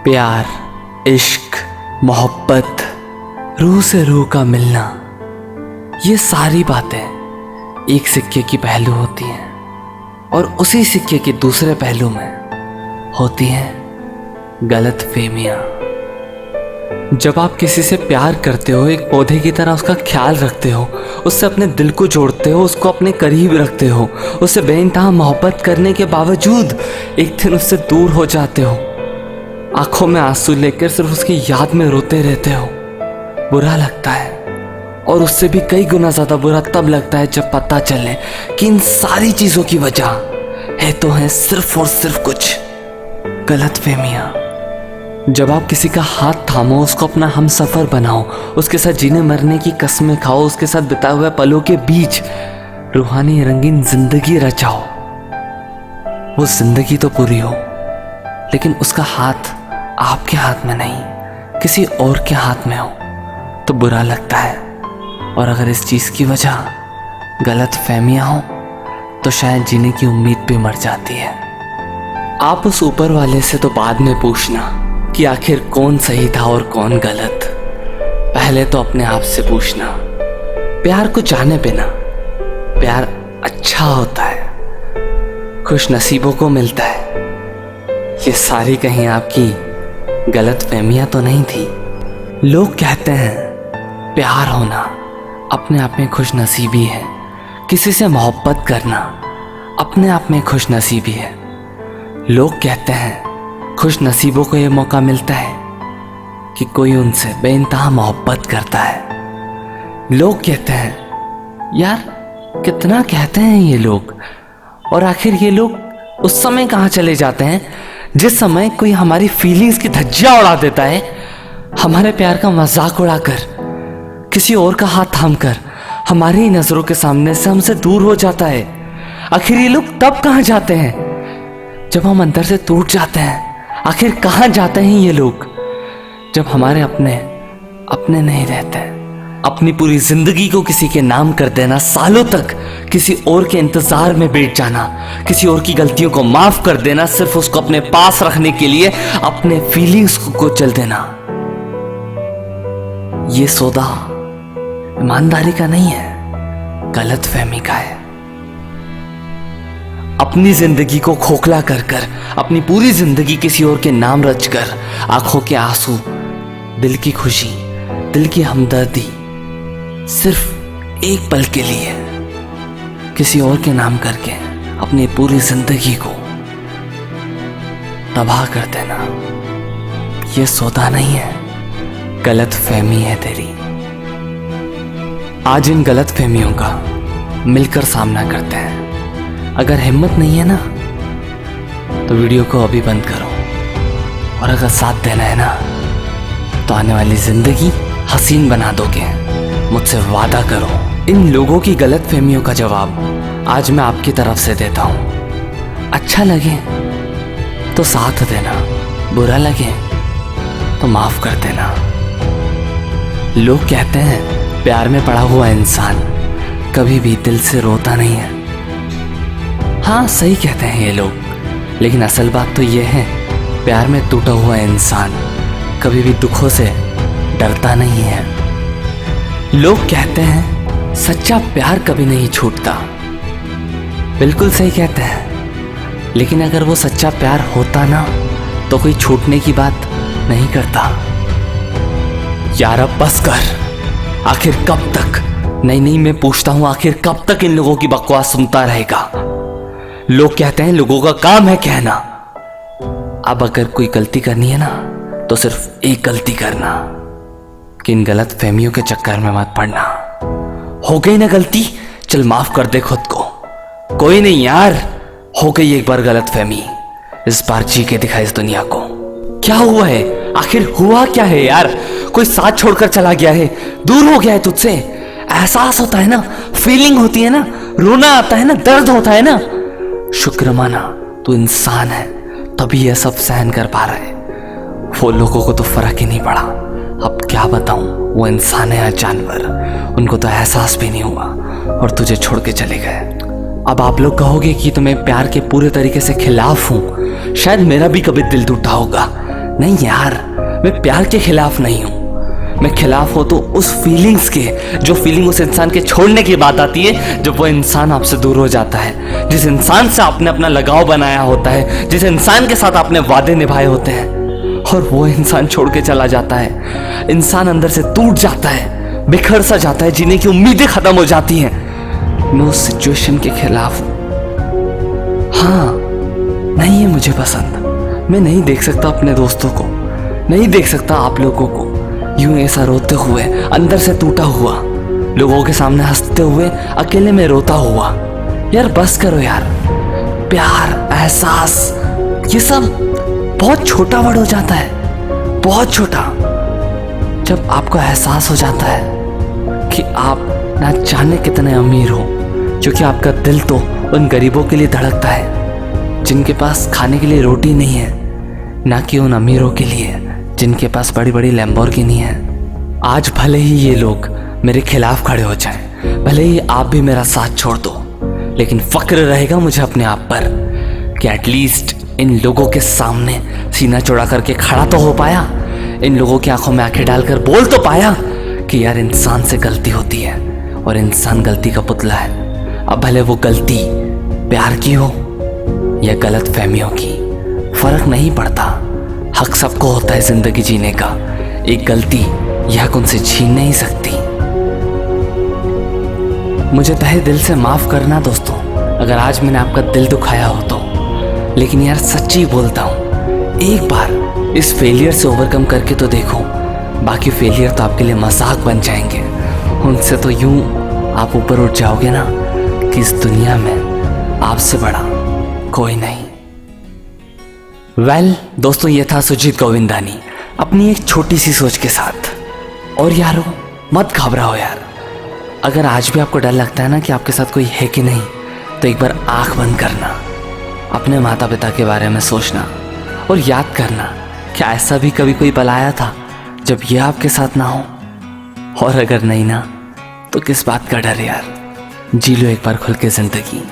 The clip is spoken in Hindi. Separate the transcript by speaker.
Speaker 1: प्यार, इश्क, मोहब्बत, रूह से रूह का मिलना, ये सारी बातें एक सिक्के की पहलू होती हैं और उसी सिक्के के दूसरे पहलू में होती हैं गलतफहमियां। जब आप किसी से प्यार करते हो, एक पौधे की तरह उसका ख्याल रखते हो, उससे अपने दिल को जोड़ते हो, उसको अपने करीब रखते हो, उससे बेइंतहा मोहब्बत करने के बावजूद एक दिन उससे दूर हो जाते हो, आंखों में आंसू लेकर सिर्फ उसकी याद में रोते रहते हो, बुरा लगता है। और उससे भी कई गुना ज़्यादा बुरा तब लगता है जब पता चले कि इन सारी चीज़ों की वजह है सिर्फ और सिर्फ कुछ गलतफहमियां। जब आप किसी का हाथ थामो, उसको अपना हमसफर बनाओ, उसके साथ जीने मरने की कसमें खाओ, उसके साथ बिताए हुए पलों के बीच रूहानी रंगीन जिंदगी रचाओ, वो जिंदगी तो पूरी हो लेकिन उसका हाथ आपके हाथ में नहीं, किसी और के हाथ में हो तो बुरा लगता है। और अगर इस चीज़ की वजह गलतफहमियां हो तो शायद जीने की उम्मीद भी मर जाती है। आप उस ऊपर वाले से तो बाद में पूछना कि आखिर कौन सही था और कौन गलत, पहले तो अपने आप से पूछना। प्यार को जाने बिना प्यार अच्छा होता है, खुश नसीबों को मिलता है। ये सारी कहीं आपकी गलतफहमियां तो नहीं थी। लोग कहते हैं प्यार होना अपने आप में खुश नसीबी है, किसी से मोहब्बत करना अपने आप में खुश नसीबी है। लोग कहते हैं खुश नसीबों को ये मौका मिलता है कि कोई उनसे बेइंतहा मोहब्बत करता है। लोग कहते हैं, यार कितना कहते हैं ये लोग, और आखिर ये लोग उस समय कहाँ चले जाते हैं जिस समय कोई हमारी फीलिंग्स की धज्जियां उड़ा देता है, हमारे प्यार का मजाक उड़ाकर, किसी और का हाथ थामकर हमारी ही नजरों के सामने से हमसे दूर हो जाता है। आखिर ये लोग तब कहाँ जाते हैं जब हम अंदर से टूट जाते हैं। आखिर कहाँ जाते हैं ये लोग जब हमारे अपने नहीं रहते। अपनी पूरी जिंदगी को किसी के नाम कर देना, सालों तक किसी और के इंतजार में बैठ जाना, किसी और की गलतियों को माफ कर देना सिर्फ उसको अपने पास रखने के लिए, अपने फीलिंग्स को चल देना, ये सौदा ईमानदारी का नहीं है, गलतफहमी का है। अपनी जिंदगी को खोखला कर कर, अपनी पूरी जिंदगी किसी और के नाम रचकर, आंखों के आंसू, दिल की खुशी, दिल की हमदर्दी सिर्फ एक पल के लिए किसी और के नाम करके अपनी पूरी जिंदगी को तबाह कर देना, ये सौदा नहीं है, गलतफहमी है तेरी। आज इन गलतफहमियों का मिलकर सामना करते हैं। अगर हिम्मत नहीं है ना तो वीडियो को अभी बंद करो, और अगर साथ देना है ना तो आने वाली जिंदगी हसीन बना दोगे, मुझसे वादा करो। इन लोगों की गलतफहमियों का जवाब आज मैं आपकी तरफ से देता हूं। अच्छा लगे तो साथ देना, बुरा लगे तो माफ कर देना। लोग कहते हैं प्यार में पड़ा हुआ इंसान कभी भी दिल से रोता नहीं है। हाँ, सही कहते हैं ये लोग, लेकिन असल बात तो ये है प्यार में टूटा हुआ इंसान कभी भी दुखों से डरता नहीं है। लोग कहते हैं सच्चा प्यार कभी नहीं छूटता। बिल्कुल सही कहते हैं, लेकिन अगर वो सच्चा प्यार होता ना तो कोई छूटने की बात नहीं करता। यार अब बस कर, आखिर कब तक? नहीं, मैं पूछता हूं आखिर कब तक इन लोगों की बकवास सुनता रहेगा? लोग कहते हैं लोगों का काम है कहना। अब अगर कोई गलती करनी है ना तो सिर्फ एक गलती करना कि इन गलतफहमियों के चक्कर में मत पड़ना। हो गई ना गलती, चल माफ कर दे खुद को। कोई नहीं यार, हो गई एक बार गलतफहमी, इस बार जी के दिखा इस दुनिया को। क्या हुआ है आखिर, हुआ क्या है यार? कोई साथ छोड़कर चला गया है, दूर हो गया है तुझसे, एहसास होता है ना, फीलिंग होती है ना, रोना आता है ना, दर्द होता है ना। शुक्र माना तू इंसान है तभी यह सब सहन कर पा रहा है। वो लोगों को तो फर्क ही नहीं पड़ा। अब क्या बताऊं, वो इंसान है या जानवर, उनको तो एहसास भी नहीं हुआ और तुझे छोड़ के चले गए। अब आप लोग कहोगे कि तो मैं प्यार के पूरे तरीके से खिलाफ हूं। शायद मेरा भी कभी दिल टूटा होगा, नहीं यार, मैं प्यार के खिलाफ नहीं हूं। मैं खिलाफ हो तो उस फीलिंग्स के, जो फीलिंग उस इंसान के छोड़ने की बात आती है जब वो इंसान आपसे दूर हो जाता है, जिस इंसान से आपने अपना लगाव बनाया होता है, जिस इंसान के साथ आपने वादे निभाए होते हैं और वो इंसान छोड़ के चला जाता है। इंसान अंदर से टूट जाता है, बिखर सा जाता है, जीने की उम्मीदें खत्म हो जाती हैं। मैं उस सिचुएशन के खिलाफ हूं। हाँ, नहीं है मुझे पसंद। मैं नहीं देख सकता अपने दोस्तों को, नहीं देख सकता आप लोगों को यूं ऐसा रोते हुए, अंदर से टूटा हुआ, लोगों के सामने हंसते हुए, अकेले में रोता हुआ। यार बस करो यार। प्यार, एहसास, ये सब बहुत छोटा वर्ड हो जाता है, बहुत छोटा। जब आपको एहसास हो जाता है कि आप ना जाने कितने अमीर हो, क्योंकि आपका दिल तो उन गरीबों के लिए धड़कता है जिनके पास खाने के लिए रोटी नहीं है, ना कि उन अमीरों के लिए जिनके पास बड़ी बड़ी लैम्बोर्गिनी है। आज भले ही ये लोग मेरे खिलाफ खड़े हो जाएं, भले ही आप भी मेरा साथ छोड़ दो, लेकिन फक्र रहेगा मुझे अपने आप पर कि एटलीस्ट इन लोगों के सामने सीना चौड़ा करके खड़ा तो हो पाया, इन लोगों की आंखों में आंखें डालकर बोल तो पाया कि यार इंसान से गलती होती है और इंसान गलती का पुतला है। अब भले वो गलती प्यार की हो या गलत फहमियों की, फर्क नहीं पड़ता। हक सबको होता है जिंदगी जीने का। एक गलती यह हक उनसे छीन नहीं सकती। मुझे तहे दिल से माफ करना दोस्तों, अगर आज मैंने आपका दिल दुखाया हो तो। लेकिन यार सच्ची बोलता हूँ, एक बार इस फेलियर से ओवरकम करके तो देखो, बाकी फेलियर तो आपके लिए मजाक बन जाएंगे। उनसे तो यूं आप ऊपर उठ जाओगे ना कि इस दुनिया में आपसे बड़ा कोई नहीं। वेल दोस्तों, ये था सुजीत गोविंदानी अपनी एक छोटी सी सोच के साथ। और यारो मत घबराओ यार, अगर आज भी आपको डर लगता है ना कि आपके साथ कोई है कि नहीं, तो एक बार आंख बंद करना, अपने माता पिता के बारे में सोचना और याद करना कि ऐसा भी कभी कोई पल आया था जब ये आपके साथ ना हो। और अगर नहीं ना, तो किस बात का डर यार, जी लो एक बार खुल के जिंदगी।